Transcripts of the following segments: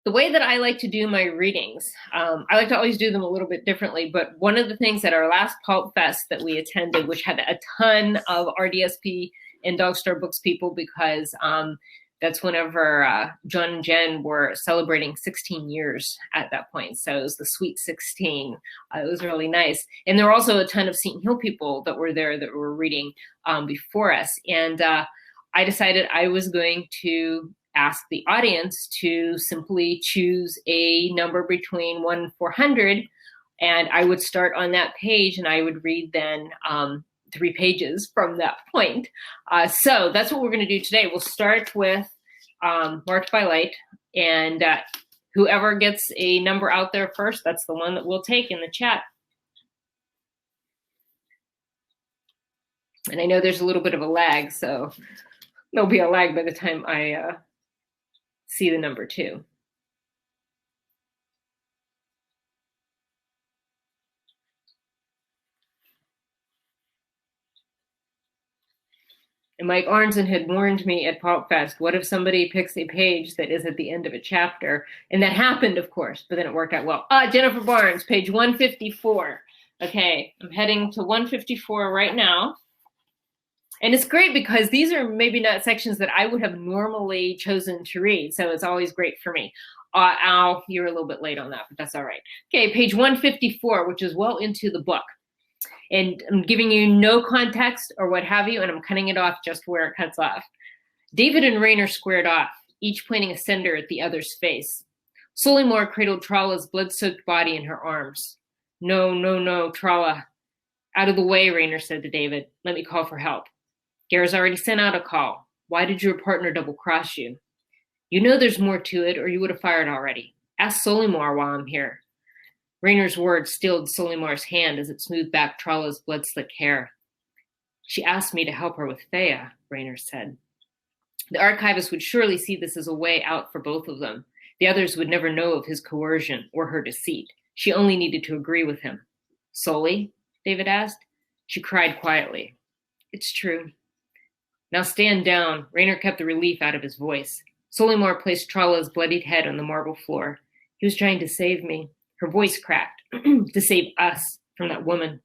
The way that I like to do my readings, I like to always do them a little bit differently, but one of the things at our last Pulp Fest that we attended, which had a ton of RDSP and Dog Star Books people, because that's whenever John and Jen were celebrating 16 years at that point. So it was the Sweet 16. It was really nice. And there were also a ton of Seton Hill people that were there that were reading before us. And I decided I was going to ask the audience to simply choose a number between 1 and 400, and I would start on that page and I would read then 3 pages from that point. So that's what we're going to do today. We'll start with Marked by Light, and whoever gets a number out there first, that's the one that we'll take in the chat. And I know there's a little bit of a lag, so there'll be a lag by the time I see the number 2. And Mike Arnson had warned me at Pulp Fest, what if somebody picks a page that is at the end of a chapter? And that happened, of course, but then it worked out well. Jennifer Barnes, page 154. Okay, I'm heading to 154 right now. And it's great because these are maybe not sections that I would have normally chosen to read. So it's always great for me. Al, you're a little bit late on that, but that's all right. Okay, page 154, which is well into the book. And I'm giving you no context or what have you, and I'm cutting it off just where it cuts off. David and Raynor squared off, each pointing a cinder at the other's face. Solimore cradled Trala's blood-soaked body in her arms. No, no, no, Trala. Out of the way, Raynor said to David. Let me call for help. Gara's already sent out a call. Why did your partner double-cross you? You know there's more to it, or you would have fired already. Ask Solimore while I'm here. Raynor's words stilled Solimore's hand as it smoothed back Trala's blood-slick hair. She asked me to help her with Thea, Raynor said. The archivist would surely see this as a way out for both of them. The others would never know of his coercion or her deceit. She only needed to agree with him. Soli? David asked. She cried quietly. It's true. Now stand down. Raynor kept the relief out of his voice. Solimore placed Trala's bloodied head on the marble floor. He was trying to save me. Her voice cracked. To save us from that woman.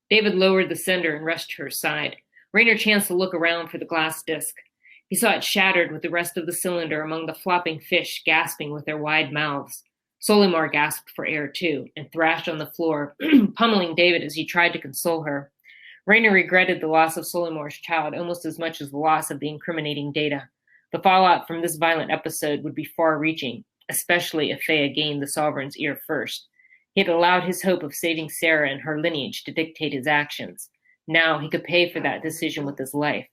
David lowered the cinder and rushed to her side. Raynor chanced to look around for the glass disc. He saw it shattered with the rest of the cylinder among the flopping fish gasping with their wide mouths. Solimore gasped for air too and thrashed on the floor, pummeling David as he tried to console her. Raynor regretted the loss of Solimore's child almost as much as the loss of the incriminating data. The fallout from this violent episode would be far-reaching, especially if Thea gained the Sovereign's ear first. He had allowed his hope of saving Sarah and her lineage to dictate his actions. Now he could pay for that decision with his life.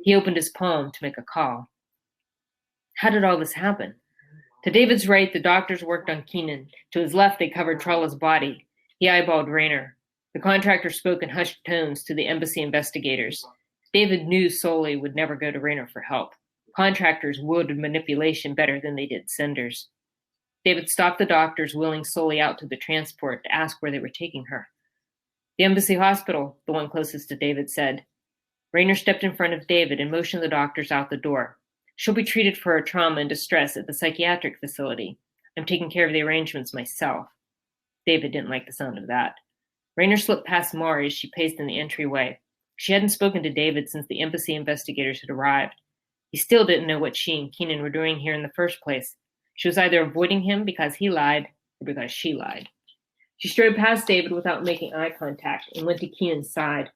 He opened his palm to make a call. How did all this happen? To David's right, the doctors worked on Keenan. To his left, they covered Trala's body. He eyeballed Raynor. The contractor spoke in hushed tones to the embassy investigators. David knew Soli would never go to Raynor for help. Contractors wielded manipulation better than they did senders. David stopped the doctors wheeling Soli out to the transport to ask where they were taking her. The embassy hospital, the one closest to David said. Raynor stepped in front of David and motioned the doctors out the door. She'll be treated for her trauma and distress at the psychiatric facility. I'm taking care of the arrangements myself. David didn't like the sound of that. Raynor slipped past Maury as she paced in the entryway. She hadn't spoken to David since the embassy investigators had arrived. He still didn't know what she and Keenan were doing here in the first place. She was either avoiding him because he lied or because she lied. She strode past David without making eye contact and went to Keenan's side.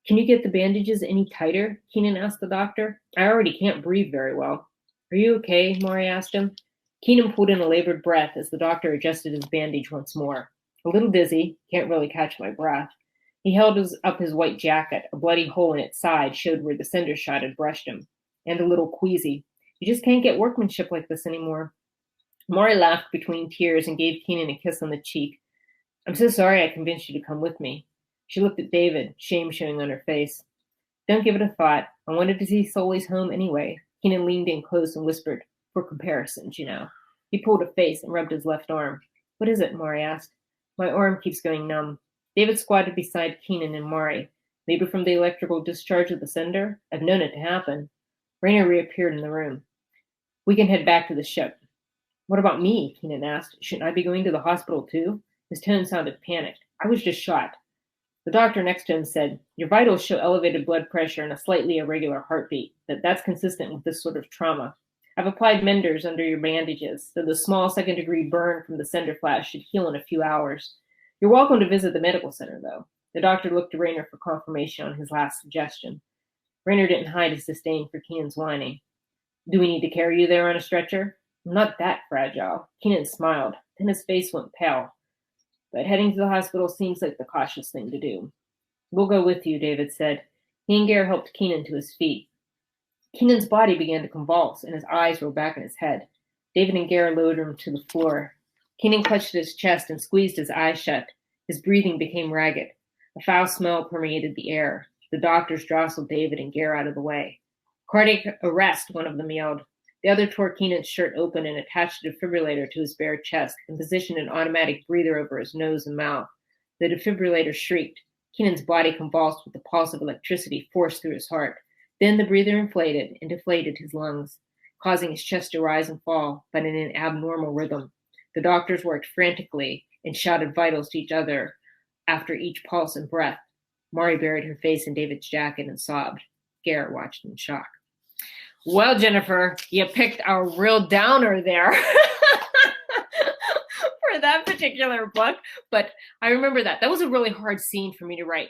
Can you get the bandages any tighter? Keenan asked the doctor. I already can't breathe very well. Are you okay? Maury asked him. Keenan pulled in a labored breath as the doctor adjusted his bandage once more. A little dizzy, can't really catch my breath. He held up his white jacket. A bloody hole in its side showed where the cinder shot had brushed him. And a little queasy. You just can't get workmanship like this anymore. Maury laughed between tears and gave Keenan a kiss on the cheek. I'm so sorry I convinced you to come with me. She looked at David, shame showing on her face. Don't give it a thought. I wanted to see Soli's home anyway. Keenan leaned in close and whispered, for comparisons, you know. He pulled a face and rubbed his left arm. What is it? Maury asked. My arm keeps going numb. David squatted beside Keenan and Maury. Maybe from the electrical discharge of the cinder? I've known it to happen. Raynor reappeared in the room. We can head back to the ship. What about me? Keenan asked. Shouldn't I be going to the hospital too? His tone sounded panicked. I was just shot. The doctor next to him said, your vitals show elevated blood pressure and a slightly irregular heartbeat. That's consistent with this sort of trauma. I've applied menders under your bandages, so the small second-degree burn from the cinder flash should heal in a few hours. You're welcome to visit the medical center, though. The doctor looked to Raynor for confirmation on his last suggestion. Raynor didn't hide his disdain for Keenan's whining. Do we need to carry you there on a stretcher? I'm not that fragile. Keenan smiled. Then his face went pale. But heading to the hospital seems like the cautious thing to do. We'll go with you, David said. He and Gare helped Keenan to his feet. Keenan's body began to convulse, and his eyes rolled back in his head. David and Gare lowered him to the floor. Keenan clutched at his chest and squeezed his eyes shut. His breathing became ragged. A foul smell permeated the air. The doctors jostled David and Gare out of the way. Cardiac arrest, one of them yelled. The other tore Keenan's shirt open and attached a defibrillator to his bare chest and positioned an automatic breather over his nose and mouth. The defibrillator shrieked. Keenan's body convulsed with the pulse of electricity forced through his heart. Then the breather inflated and deflated his lungs, causing his chest to rise and fall, but in an abnormal rhythm. The doctors worked frantically and shouted vitals to each other after each pulse and breath. Mari buried her face in David's jacket and sobbed. Garrett watched in shock. Well, Jennifer, you picked a real downer there for that particular book. But I remember that. That was a really hard scene for me to write.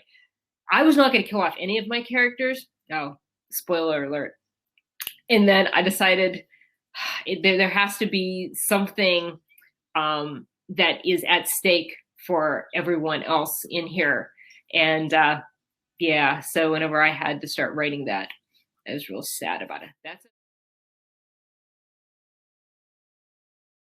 I was not going to kill off any of my characters. Oh, spoiler alert. And then I decided there has to be something that is at stake for everyone else in here. And yeah, so whenever I had to start writing that, I was real sad about it. That's